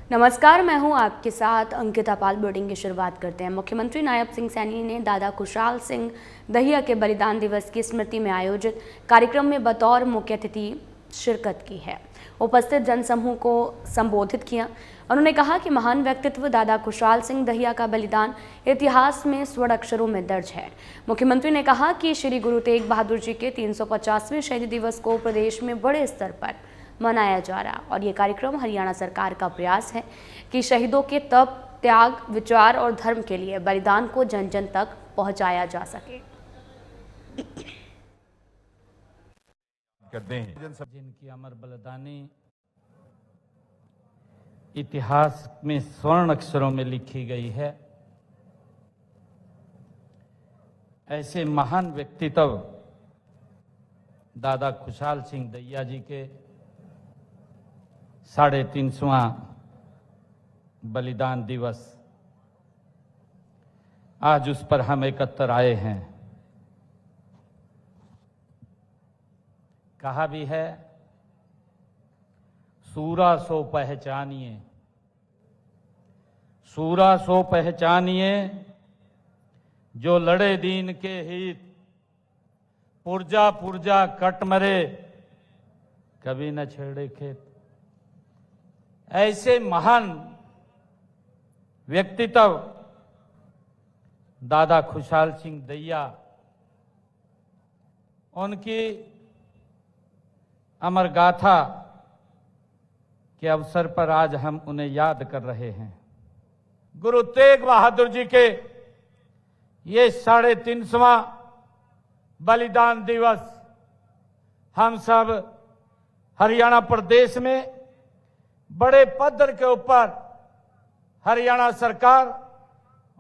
नमस्कार, मैं हूं आपके साथ अंकिता पाल। बुलेटिन की शुरुआत करते हैं। मुख्यमंत्री नायब सिंह सैनी ने दादा खुशहाल सिंह दहिया के बलिदान दिवस की स्मृति में आयोजित कार्यक्रम में बतौर मुख्य अतिथि शिरकत की है। उपस्थित जनसमूह को संबोधित किया। उन्होंने कहा कि महान व्यक्तित्व दादा खुशहाल सिंह दहिया का बलिदान इतिहास में स्वर्ण अक्षरों में दर्ज है। मुख्यमंत्री ने कहा कि श्री गुरु तेग बहादुर जी के 350वें शहीदी दिवस को प्रदेश में बड़े स्तर पर मनाया जा रहा और ये कार्यक्रम हरियाणा सरकार का प्रयास है कि शहीदों के तप, त्याग, विचार और धर्म के लिए बलिदान को जन जन तक पहुंचाया जा सके। जिनकी अमर बलिदानी इतिहास में स्वर्ण अक्षरों में लिखी गई है, ऐसे महान व्यक्तित्व दादा खुशहाल सिंह दहिया जी के 350वां बलिदान दिवस, आज उस पर हम एकत्र आए हैं। कहा भी है, सूरा सो पहचानिए, सूरा सो पहचानिए, जो लड़े दीन के हित, पुरजा पुरजा कट मरे, कभी न छेड़े खेत। ऐसे महान व्यक्तित्व दादा खुशहाल सिंह दहिया, उनकी अमर गाथा के अवसर पर आज हम उन्हें याद कर रहे हैं। गुरु तेग बहादुर जी के ये 350वां बलिदान दिवस हम सब हरियाणा प्रदेश में बड़े पद्धर के ऊपर हरियाणा सरकार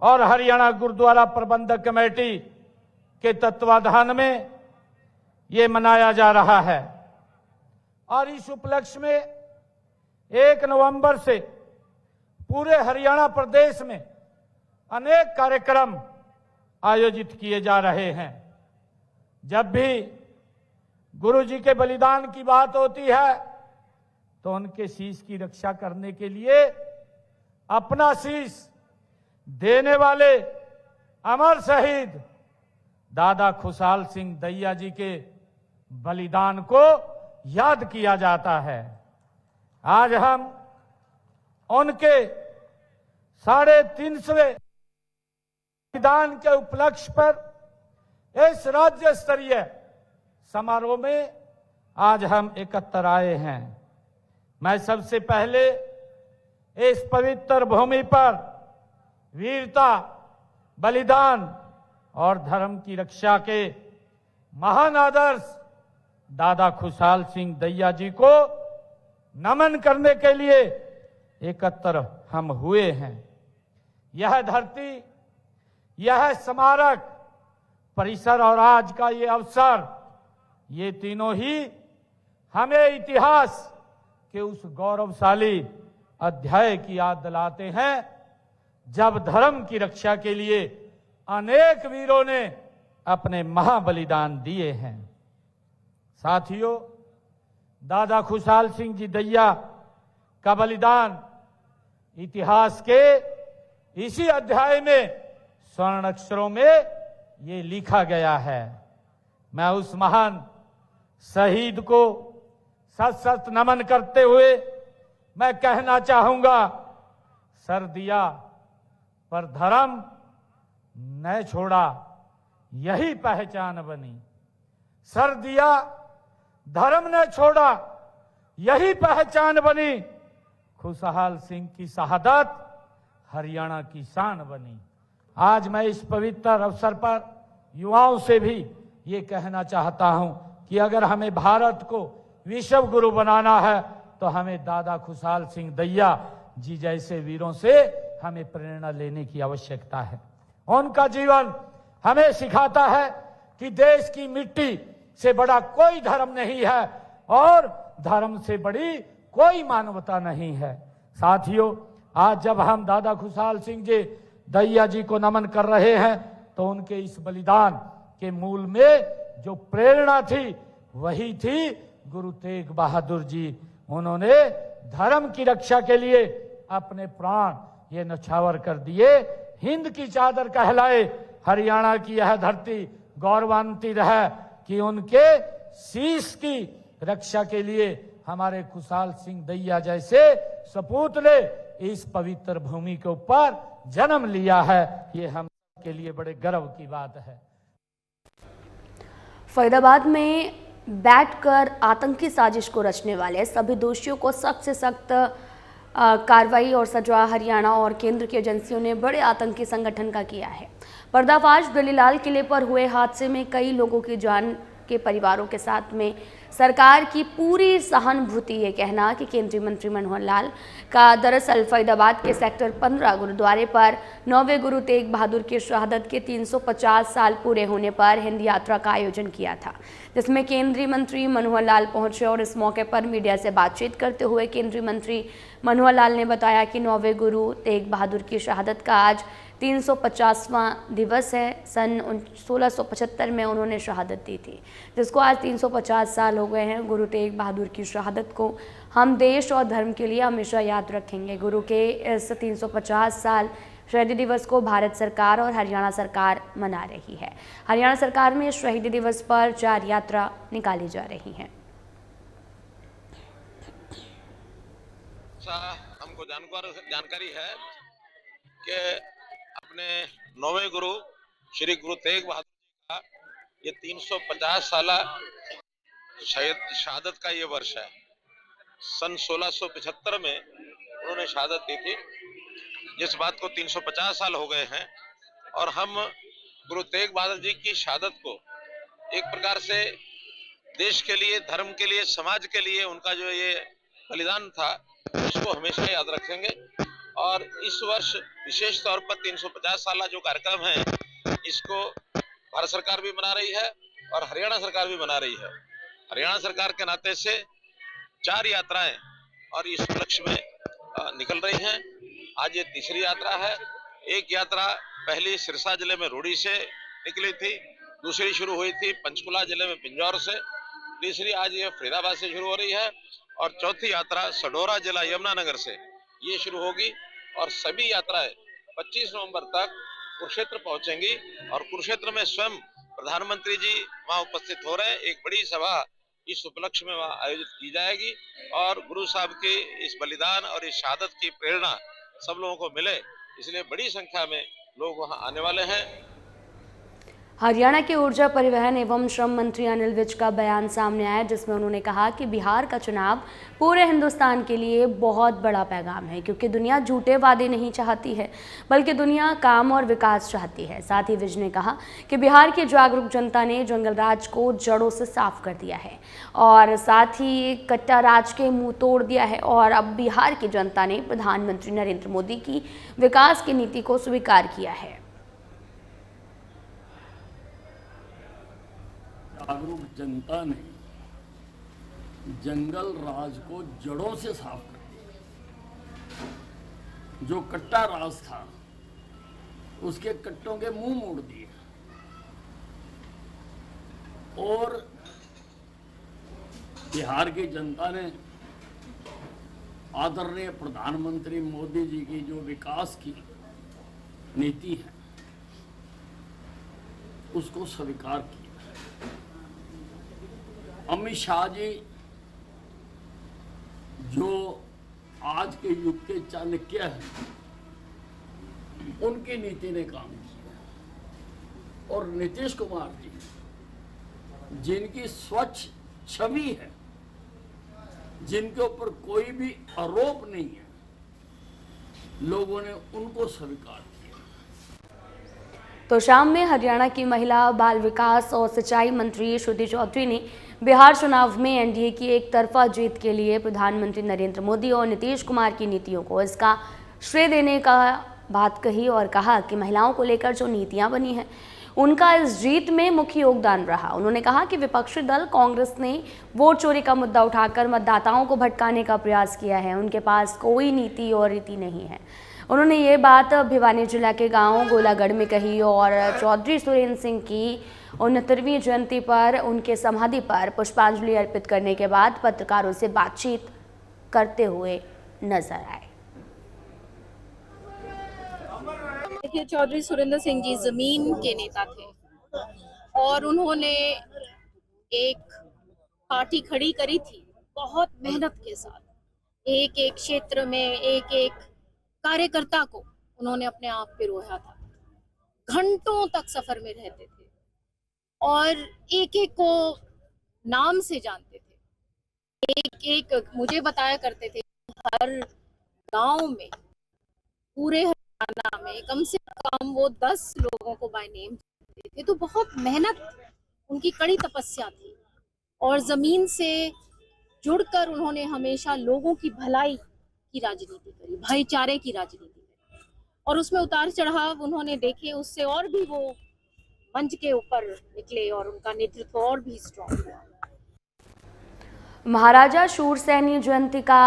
और हरियाणा गुरुद्वारा प्रबंधक कमेटी के तत्वाधान में ये मनाया जा रहा है। और इस उपलक्ष्य में 1 नवंबर से पूरे हरियाणा प्रदेश में अनेक कार्यक्रम आयोजित किए जा रहे हैं। जब भी गुरु जी के बलिदान की बात होती है तो उनके शीश की रक्षा करने के लिए अपना शीश देने वाले अमर शहीद दादा खुशहाल सिंह दहिया जी के बलिदान को याद किया जाता है। आज हम उनके 350वें बलिदान के उपलक्ष्य पर इस राज्य स्तरीय समारोह में आज हम एकत्र आए हैं। मैं सबसे पहले इस पवित्र भूमि पर वीरता, बलिदान और धर्म की रक्षा के महान आदर्श दादा खुशहाल सिंह दहिया जी को नमन करने के लिए एकत्र हम हुए हैं। यह धरती, यह स्मारक परिसर और आज का ये अवसर, ये तीनों ही हमें इतिहास के उस गौरवशाली अध्याय की याद दिलाते हैं जब धर्म की रक्षा के लिए अनेक वीरों ने अपने महाबलिदान दिए हैं। साथियों, दादा खुशहाल सिंह जी दहिया का बलिदान इतिहास के इसी अध्याय में स्वर्ण अक्षरों में ये लिखा गया है। मैं उस महान शहीद को सत सत नमन करते हुए मैं कहना चाहूंगा, सर दिया पर धर्म न छोड़ा, यही पहचान बनी। सर दिया, धर्म न छोड़ा, यही पहचान बनी। खुशहाल सिंह की शहादत हरियाणा की शान बनी। आज मैं इस पवित्र अवसर पर युवाओं से भी ये कहना चाहता हूं कि अगर हमें भारत को विश्व गुरु बनाना है तो हमें दादा खुशहाल सिंह दहिया जी जैसे वीरों से हमें प्रेरणा लेने की आवश्यकता है। उनका जीवन हमें सिखाता है कि देश की मिट्टी से बड़ा कोई धर्म नहीं है और धर्म से बड़ी कोई मानवता नहीं है। साथियों, आज जब हम दादा खुशहाल सिंह जी दहिया जी को नमन कर रहे हैं तो उनके इस बलिदान के मूल में जो प्रेरणा थी वही थी गुरु तेग बहादुर जी। उन्होंने धर्म की रक्षा के लिए अपने प्राण ये नछावर कर दिए। हिंद की चादर कहलाए हरियाणा की यह धरती, गौरवान्वित रहे कि उनके शीश की रक्षा के लिए हमारे खुशहाल सिंह दहिया जैसे सपूत ने इस पवित्र भूमि के ऊपर जन्म लिया है। ये हम के लिए बड़े गर्व की बात है। फरीदाबाद में बैठकर आतंकी साजिश को रचने वाले सभी दोषियों को सख्त से सख्त कार्रवाई और सजा हरियाणा और केंद्र की एजेंसियों ने बड़े आतंकी संगठन का किया है। पर्दाफाश दलीलाल किले पर हुए हादसे में कई लोगों की जान के परिवारों के साथ में सरकार की पूरी सहानुभूति। ये कहना कि केंद्रीय मंत्री मनोहर लाल का दरअसल फरीदाबाद के सेक्टर 15 गुरुद्वारे पर 9वें गुरु तेग बहादुर की शहादत के 350 साल पूरे होने पर हिंद यात्रा का आयोजन किया था, जिसमें केंद्रीय मंत्री मनोहर लाल पहुंचे और इस मौके पर मीडिया से बातचीत करते हुए केंद्रीय मंत्री मनोहर लाल ने बताया कि 9वें गुरु तेग बहादुर की शहादत का आज 350वां दिवस है। सन 1675 में उन्होंने शहादत दी थी, जिसको आज 350 साल हो गए हैं। गुरु तेग बहादुर की शहादत को हम देश और धर्म के लिए हमेशा याद रखेंगे। गुरु के इस 350 साल शहीदी दिवस को भारत सरकार और हरियाणा सरकार मना रही है। हरियाणा सरकार में शहीदी दिवस पर 4 यात्रा निकाली जा रही हैं। हमको जानकारी है कि अपने 9वें गुरु श्री गुरु तेग बहादुर जी का ये 350 साल शहादत का ये वर्ष है। सन 1675 में उन्होंने शहादत दी थी, जिस बात को 350 साल हो गए हैं। और हम गुरु तेग बहादुर जी की शहादत को एक प्रकार से देश के लिए, धर्म के लिए, समाज के लिए उनका जो ये बलिदान था, इसको हमेशा याद रखेंगे। और इस वर्ष विशेष तौर पर 350 साल जो कार्यक्रम है, इसको भारत सरकार भी मना रही है और हरियाणा सरकार भी मना रही है। हरियाणा सरकार के नाते से 4 यात्राएं और इस उपलक्ष्य में निकल रही हैं। आज ये तीसरी यात्रा है। एक यात्रा पहली सिरसा जिले में रूड़ी से निकली थी, दूसरी शुरू हुई थी पंचकुला जिले में पिंजौर से, तीसरी आज ये फरीदाबाद से शुरू हो रही है और चौथी यात्रा सडोरा जिला यमुनानगर से ये शुरू होगी। और सभी यात्राएं 25 नवंबर तक कुरुक्षेत्र पहुंचेंगी और कुरुक्षेत्र में स्वयं प्रधानमंत्री जी वहां उपस्थित हो रहे हैं। एक बड़ी सभा इस उपलक्ष्य में वहां आयोजित की जाएगी और गुरु साहब के इस बलिदान और इस शहादत की प्रेरणा सब लोगों को मिले, इसलिए बड़ी संख्या में लोग वहां आने वाले हैं। हरियाणा के ऊर्जा, परिवहन एवं श्रम मंत्री अनिल विज का बयान सामने आया, जिसमें उन्होंने कहा कि बिहार का चुनाव पूरे हिंदुस्तान के लिए बहुत बड़ा पैगाम है, क्योंकि दुनिया झूठे वादे नहीं चाहती है, बल्कि दुनिया काम और विकास चाहती है। साथ ही विज ने कहा कि बिहार की जागरूक जनता ने जंगल राज को जड़ों से साफ कर दिया है और साथ ही कट्टा राज के मुंह तोड़ दिया है और अब बिहार की जनता ने प्रधानमंत्री नरेंद्र मोदी की विकास की नीति को स्वीकार किया है। जागरूक जनता ने जंगल राज को जड़ों से साफ कर दिया। जो कट्टा राज था उसके कट्टों के मुंह मोड़ दिए और बिहार की जनता ने आदरणीय प्रधानमंत्री मोदी जी की जो विकास की नीति है उसको स्वीकार किया। अमित शाह जी जो आज के युग के चाणक्य हैं, उनकी नीति ने काम किया और नीतीश कुमार जी जिनकी स्वच्छ छवि है, जिनके ऊपर कोई भी आरोप नहीं है, लोगों ने उनको स्वीकार किया। तो शाम में हरियाणा की महिला, बाल विकास और सिंचाई मंत्री श्रुति चौधरी ने बिहार चुनाव में एनडीए की एक तरफा जीत के लिए प्रधानमंत्री नरेंद्र मोदी और नीतीश कुमार की नीतियों को इसका श्रेय देने का बात कही और कहा कि महिलाओं को लेकर जो नीतियां बनी हैं उनका इस जीत में मुख्य योगदान रहा। उन्होंने कहा कि विपक्षी दल कांग्रेस ने वोट चोरी का मुद्दा उठाकर मतदाताओं को भटकाने का प्रयास किया है। उनके पास कोई नीति और रीति नहीं है। उन्होंने ये बात भिवानी जिला के गांव गोलागढ़ में कही और चौधरी सुरेंद्र सिंह की 69वीं जयंती पर उनके समाधि पर पुष्पांजलि अर्पित करने के बाद पत्रकारों से बातचीत करते हुए नजर आए। देखिए, चौधरी सुरेंद्र सिंह जी जमीन के नेता थे और उन्होंने एक पार्टी खड़ी करी थी बहुत मेहनत के साथ। एक एक क्षेत्र में एक एक कार्यकर्ता को उन्होंने अपने आप पे रोया था। घंटों तक सफर में रहते थे और एक एक को नाम से जानते थे। एक एक मुझे बताया करते थे, हर गांव में, पूरे हरियाणा में कम से कम वो 10 लोगों को बाय नेम जानते थे। तो बहुत मेहनत, उनकी कड़ी तपस्या थी और जमीन से जुड़कर उन्होंने हमेशा लोगों की भलाई की राजनीति करी, भाईचारे की राजनीति करी और उसमें उतार चढ़ाव उन्होंने देखे। उससे और भी वो मंच के ऊपर निकले और उनका नेतृत्व और भी स्ट्रॉन्ग हुआ। महाराजा शूरसेनी जयंती का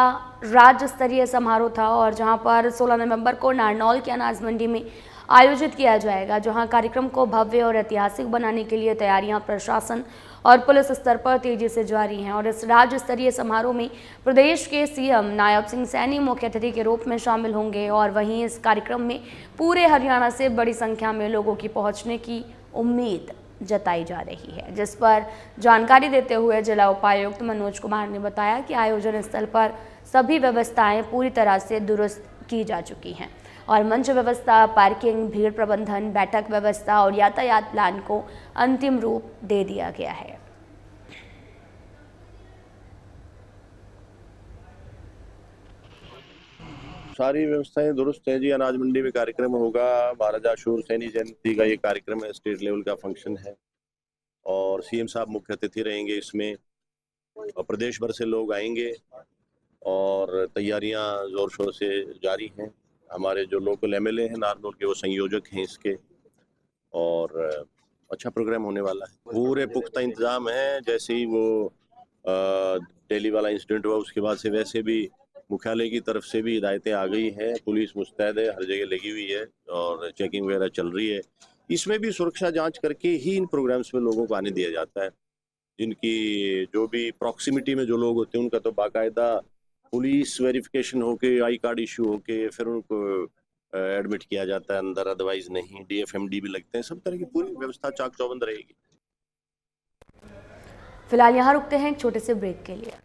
राज्य स्तरीय समारोह था और जहां पर 16 नवंबर को नारनौल की अनाज मंडी में आयोजित किया जाएगा, जहां कार्यक्रम को भव्य और ऐतिहासिक बनाने के लिए तैयारियां प्रशासन और पुलिस स्तर पर तेजी से जारी हैं। और इस राज्य स्तरीय समारोह में प्रदेश के सीएम नायब सिंह सैनी मुख्य अतिथि के रूप में शामिल होंगे और वहीं इस कार्यक्रम में पूरे हरियाणा से बड़ी संख्या में लोगों की पहुंचने की उम्मीद जताई जा रही है, जिस पर जानकारी देते हुए जिला उपायुक्त मनोज कुमार ने बताया कि आयोजन स्थल पर सभी व्यवस्थाएं पूरी तरह से दुरुस्त की जा चुकी हैं और मंच व्यवस्था, पार्किंग, भीड़ प्रबंधन, बैठक व्यवस्था और यातायात प्लान को अंतिम रूप दे दिया गया है। सारी व्यवस्थाएं दुरुस्त है जी। अनाज मंडी में कार्यक्रम होगा, महाराजा शूरसेनी जयंती का ये कार्यक्रम है, स्टेट लेवल का फंक्शन है और सीएम साहब मुख्य अतिथि रहेंगे इसमें और प्रदेश भर से लोग आएंगे और तैयारियां जोर शोर से जारी हैं। हमारे जो लोकल एमएलए हैं नारनौल के, वो संयोजक हैं इसके और अच्छा प्रोग्राम होने वाला है। पूरे पुख्ता इंतजाम है। जैसे ही वो दिल्ली वाला इंसिडेंट हुआ उसके बाद से वैसे भी मुख्यालय की तरफ से भी हिदायतें आ गई हैं, पुलिस मुस्तैद है, हर जगह लगी हुई है और चेकिंग वगैरह चल रही है। इसमें भी सुरक्षा जांच करके ही इन प्रोग्राम्स में लोगों को आने दिया जाता है। जिनकी जो भी प्रॉक्सिमिटी में जो लोग होते हैं उनका तो बाकायदा पुलिस वेरिफिकेशन होके, आई कार्ड इशू होके फिर उनको एडमिट किया जाता है अंदर, अदरवाइज नहीं। डीएफएमडी भी लगते हैं, सब तरह की पूरी व्यवस्था चाक चौबंद रहेगी। फिलहाल यहाँ रुकते हैं एक छोटे से ब्रेक के लिए।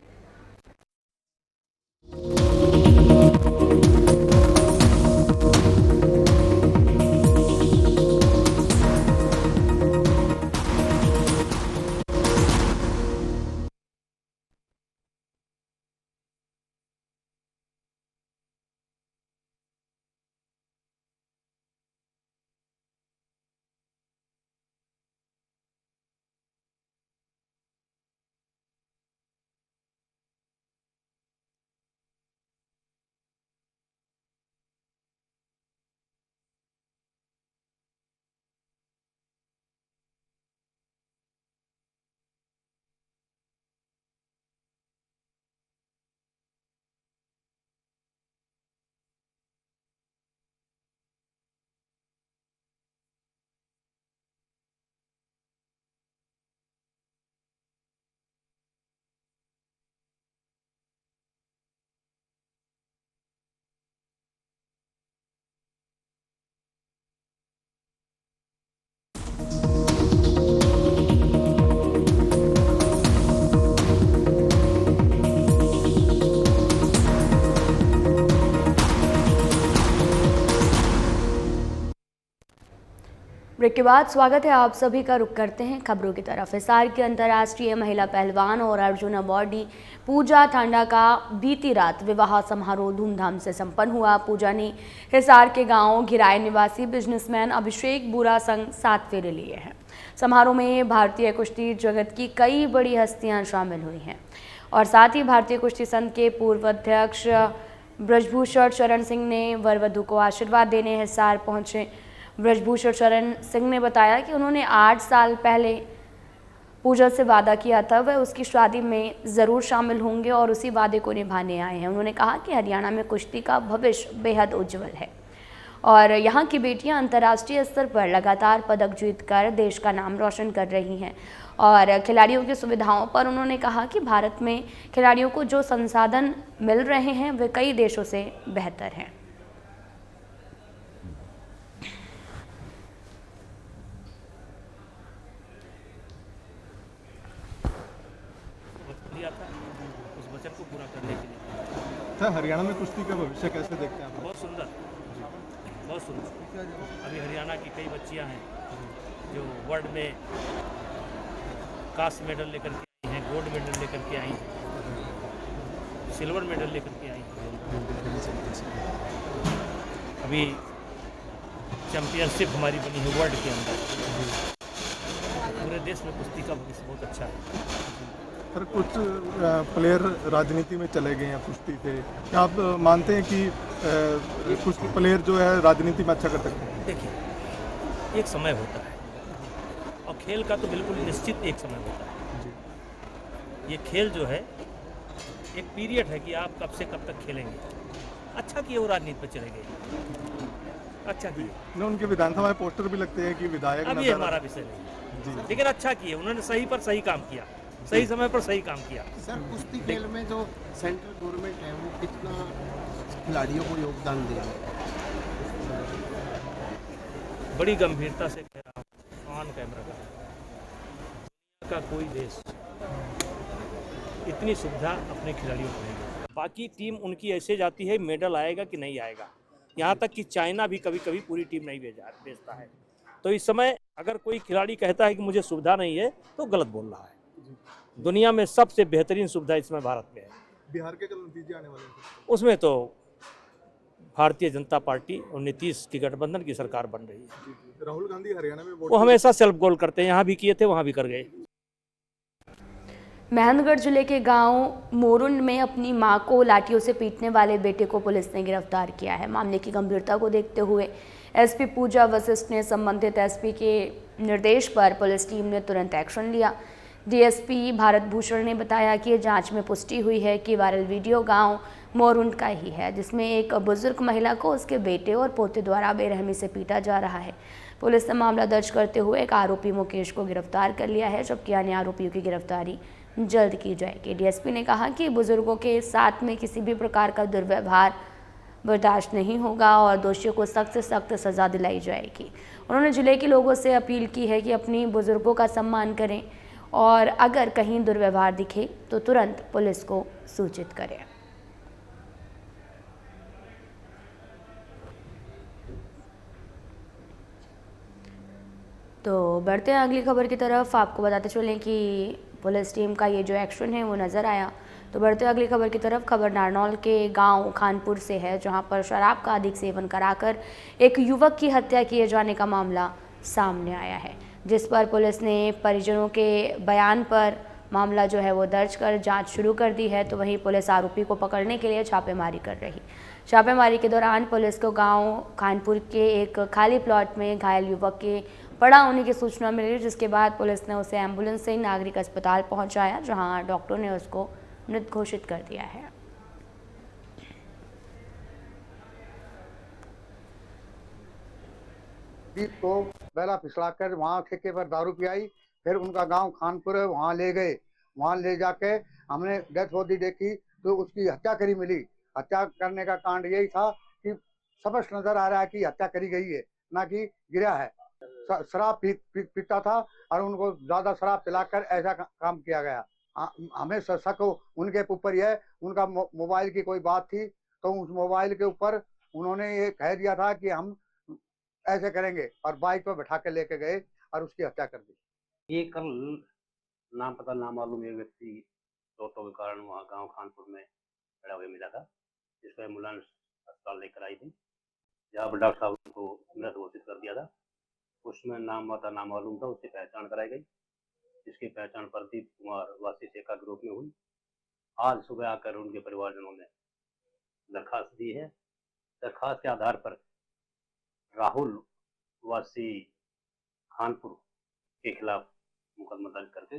ब्रेक के बाद स्वागत है आप सभी का। रुक करते हैं खबरों की तरफ। हिसार की अंतर्राष्ट्रीय महिला पहलवान और अर्जुन अवार्डी पूजा टांडा का बीती रात विवाह समारोह धूमधाम से संपन्न हुआ। पूजा ने हिसार के गांव घिराए निवासी बिजनेसमैन अभिषेक बुरा संग 7 फेरे लिए हैं। समारोह में भारतीय कुश्ती जगत की कई बड़ी हस्तियां शामिल हुई हैं और साथ ही भारतीय कुश्ती संघ के पूर्व अध्यक्ष ब्रजभूषण शरण सिंह ने वर वधू को आशीर्वाद देने हिसार पहुंचे। ब्रजभूषण शरण सिंह ने बताया कि उन्होंने 8 साल पहले पूजा से वादा किया था वह उसकी शादी में ज़रूर शामिल होंगे और उसी वादे को निभाने आए हैं। उन्होंने कहा कि हरियाणा में कुश्ती का भविष्य बेहद उज्जवल है और यहाँ की बेटियाँ अंतर्राष्ट्रीय स्तर पर लगातार पदक जीतकर देश का नाम रोशन कर रही हैं। और खिलाड़ियों की सुविधाओं पर उन्होंने कहा कि भारत में खिलाड़ियों को जो संसाधन मिल रहे हैं वे कई देशों से बेहतर हैं। अच्छा, हरियाणा में कुश्ती का भविष्य कैसे देखते हैं आप? बहुत सुंदर, बहुत सुंदर। अभी हरियाणा की कई बच्चियां हैं जो वर्ल्ड में कांस्य मेडल लेकर के आई हैं, गोल्ड मेडल लेकर के आई हैं, सिल्वर मेडल लेकर के आई हैं। अभी चैंपियनशिप हमारी बनी है वर्ल्ड के अंदर। पूरे देश में कुश्ती का भविष्य बहुत अच्छा है। सर, कुछ प्लेयर राजनीति में चले गए हैं कुश्ती से, क्या आप मानते हैं कि कुछ प्लेयर जो है राजनीति में अच्छा कर सकते हैं? देखिए, एक समय होता है और खेल का तो बिल्कुल निश्चित एक समय होता है। ये खेल जो है एक पीरियड है कि आप कब से कब तक खेलेंगे। अच्छा किए वो राजनीति पर चले गए, अच्छा किए। न, उनके विधानसभा में पोस्टर भी लगते हैं कि विधायक। अब ये हमारा विषय नहीं है, लेकिन अच्छा किए उन्होंने, सही पर सही काम किया, सही समय पर सही काम किया। सर, कुश्ती खेल में जो सेंट्रल गवर्नमेंट है वो कितना खिलाड़ियों को योगदान दे रही है? बड़ी गंभीरता से कह रहा हूँ, ऑन कैमरा का कोई देश इतनी सुविधा अपने खिलाड़ियों को नहीं देता। बाकी टीम उनकी ऐसे जाती है, मेडल आएगा कि नहीं आएगा। यहाँ तक कि चाइना भी कभी कभी पूरी टीम नहीं भेजता है। तो इस समय अगर कोई खिलाड़ी कहता है कि मुझे सुविधा नहीं है तो गलत बोल रहा है। दुनिया में सबसे बेहतरीन सुविधा इसमें भारत में है। बिहार के जो नतीजे आने वाले हैं उसमें तो भारतीय जनता पार्टी और नीतीश की गठबंधन की सरकार बन रही है। राहुल गांधी हरियाणा में वो हमेशा सेल्फ गोल करते हैं, यहाँ भी किए थे वहाँ भी कर गए। मेहंदगढ़ जिले के गांव मोरुंड में अपनी मां को लाठियों से पीटने वाले बेटे को पुलिस ने गिरफ्तार किया है। मामले की गंभीरता को देखते हुए एसपी पूजा वशिष्ठ ने संबंधित एसपी के निर्देश पर पुलिस टीम ने तुरंत एक्शन लिया। डीएसपी भारत भूषण ने बताया कि जांच में पुष्टि हुई है कि वायरल वीडियो गांव मोरुंड का ही है, जिसमें एक बुजुर्ग महिला को उसके बेटे और पोते द्वारा बेरहमी से पीटा जा रहा है। पुलिस ने मामला दर्ज करते हुए एक आरोपी मुकेश को गिरफ्तार कर लिया है, जबकि अन्य आरोपियों की गिरफ्तारी जल्द की जाएगी। डीएसपी ने कहा कि बुजुर्गों के साथ में किसी भी प्रकार का दुर्व्यवहार बर्दाश्त नहीं होगा और दोषियों को सख्त से सख्त सज़ा दिलाई जाएगी। उन्होंने जिले के लोगों से अपील की है कि अपनी बुजुर्गों का सम्मान करें और अगर कहीं दुर्व्यवहार दिखे तो तुरंत पुलिस को सूचित करें। तो बढ़ते हैं अगली खबर की तरफ। आपको बताते चलें कि पुलिस टीम का ये जो एक्शन है वो नज़र आया। तो बढ़ते हैं अगली खबर की तरफ। खबर नारनौल के गांव खानपुर से है, जहां पर शराब का अधिक सेवन कराकर एक युवक की हत्या किए जाने का मामला सामने आया है, जिस पर पुलिस ने परिजनों के बयान पर मामला जो है वो दर्ज कर जांच शुरू कर दी है। तो वहीं पुलिस आरोपी को पकड़ने के लिए छापेमारी कर रही। छापेमारी के दौरान पुलिस को गांव खानपुर के एक खाली प्लॉट में घायल युवक के पड़ा होने की सूचना मिली, जिसके बाद पुलिस ने उसे एम्बुलेंस से नागरिक अस्पताल पहुंचाया, जहां डॉक्टर ने उसको मृत घोषित कर दिया है। को बेला फिसलाकर वहाँ ठेके पर दारू पिलाई, फिर उनका गांव खानपुर है वहाँ ले गए। वहाँ ले जाके हमने डेथ बॉडी देखी तो उसकी हत्या करी मिली। हत्या करने का कांड यही था कि स्पष्ट नजर आ रहा है कि हत्या करी गई है, ना कि गिरा है। शराब पीता था और उनको ज्यादा शराब पिलाकर ऐसा काम किया गया। हमें शक उनके ऊपर यह उनका मोबाइल की कोई बात थी, तो उस मोबाइल के ऊपर उन्होंने ये कह दिया था कि हम ऐसे करेंगे और बाइक पर बैठा के लेके गए और उसकी हत्या कर दी। ये कल नाम पता ना मालूम एक व्यक्ति चोटों के कारण वहाँ गांव खानपुर में खड़ा हुआ मिला था, जिसको एम्बुलेंस अस्पताल लेकर आई थी, जहाँ पर डॉक्टर साहब को मृत घोषित कर दिया था। उसमें नाम पता ना मालूम था, उसकी पहचान कराई गई, जिसकी पहचान प्रदीप कुमार वासी सेका ग्रुप में हुई। आज सुबह आकर उनके परिवारजनों ने दरखास्त दी है। दरखास्त के आधार पर राहुल वासी खानपुर के खिलाफ मुकदमा दर्ज करके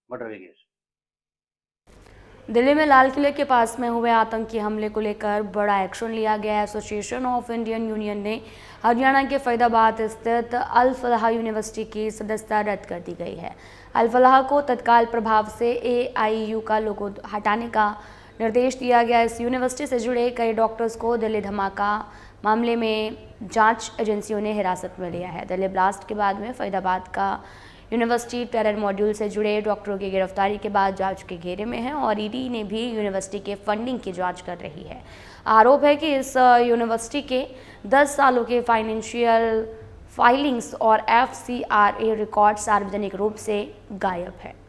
मर्डर केस। दिल्ली में लाल किले के पास में हुए आतंकी हमले को लेकर बड़ा एक्शन लिया गया है। एसोसिएशन ऑफ इंडियन यूनियन ने हरियाणा के फरीदाबाद स्थित अल फलाह यूनिवर्सिटी की सदस्यता रद्द कर दी गई है। अल फलाह को तत्काल प्रभाव से AIU का लोगो हटाने का निर्देश दिया गया। इस यूनिवर्सिटी से जुड़े कई डॉक्टर्स को दिल्ली धमाका मामले में जांच एजेंसियों ने हिरासत में लिया है। दिल्ली ब्लास्ट के बाद में फरीदाबाद का यूनिवर्सिटी टेरर मॉड्यूल से जुड़े डॉक्टरों की गिरफ्तारी के बाद जांच के घेरे में है और ईडी ने भी यूनिवर्सिटी के फंडिंग की जांच कर रही है। आरोप है कि इस यूनिवर्सिटी के 10 सालों के फाइनेंशियल फाइलिंग्स और FCRA रिकॉर्ड सार्वजनिक रूप से गायब है।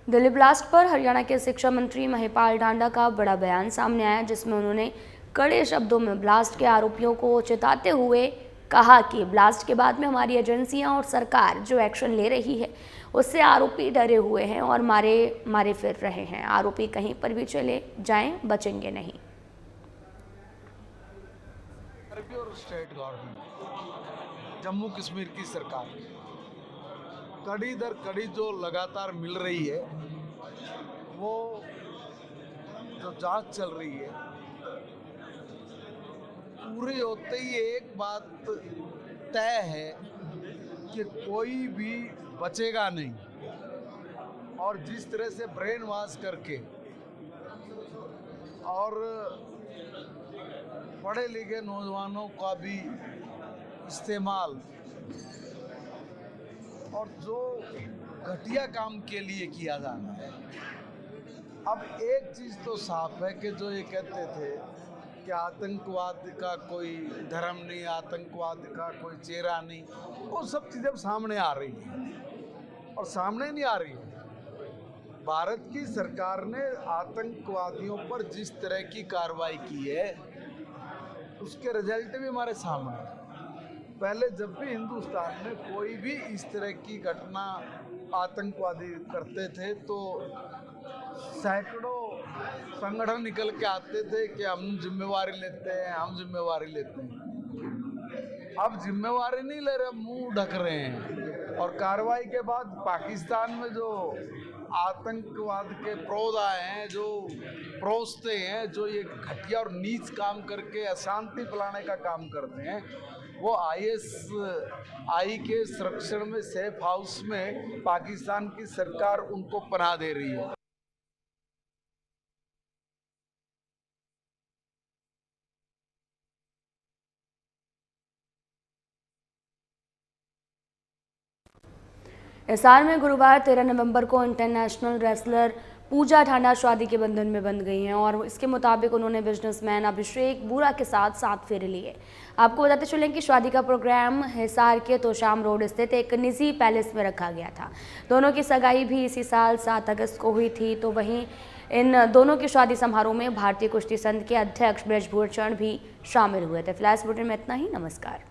दिल्ली ब्लास्ट पर हरियाणा के शिक्षा मंत्री महिपाल ढांडा का बड़ा बयान सामने आया, जिसमें उन्होंने कड़े शब्दों में ब्लास्ट के आरोपियों को चेताते हुए कहा कि ब्लास्ट के बाद में हमारी एजेंसियां और सरकार जो एक्शन ले रही है उससे आरोपी डरे हुए हैं और मारे फिर रहे हैं। आरोपी कहीं पर भी चले जाएं, बचेंगे नहीं। और स्टेट गवर्नमेंट, जम्मू कश्मीर की सरकार कड़ी दर कड़ी जो लगातार मिल रही है, वो जो जांच चल रही है, पूरी होते ही एक बात तय है कि कोई भी बचेगा नहीं। और जिस तरह से ब्रेन वॉश करके और पढ़े लिखे नौजवानों का भी इस्तेमाल और जो घटिया काम के लिए किया जाना है। अब एक चीज़ तो साफ है कि जो ये कहते थे कि आतंकवाद का कोई धर्म नहीं, आतंकवाद का कोई चेहरा नहीं, वो सब चीज़ें सामने आ रही हैं और सामने नहीं आ रही है। भारत की सरकार ने आतंकवादियों पर जिस तरह की कार्रवाई की है उसके रिजल्ट भी हमारे सामने हैं। पहले जब भी हिंदुस्तान में कोई भी इस तरह की घटना आतंकवादी करते थे तो सैकड़ों संगठन निकल के आते थे कि हम जिम्मेवारी लेते हैं, हम जिम्मेवारी लेते हैं। अब जिम्मेवारी नहीं ले रहे, मुंह ढक रहे हैं। और कार्रवाई के बाद पाकिस्तान में जो आतंकवाद के प्रोदा हैं, जो प्रोसते हैं, जो ये घटिया और नीच काम करके अशांति फैलाने का काम करते हैं, वो ISI के संरक्षण में सेफ हाउस में पाकिस्तान की सरकार उनको पनाह दे रही है। हिसार में गुरुवार 13 नवंबर को इंटरनेशनल रेसलर पूजा ढांडा शादी के बंधन में बंध गई हैं और इसके मुताबिक उन्होंने बिजनेसमैन अभिषेक बुरा के साथ 7 फेरे लिए। आपको बताते चलें कि शादी का प्रोग्राम हिसार के तोशाम रोड स्थित एक निजी पैलेस में रखा गया था। दोनों की सगाई भी इसी साल 7 अगस्त को हुई थी। तो वहीं इन दोनों की शादी समारोह में भारतीय कुश्ती संघ के अध्यक्ष ब्रजभूषण भी शामिल हुए थे। फ्लैश बुलेटिन में इतना ही। नमस्कार।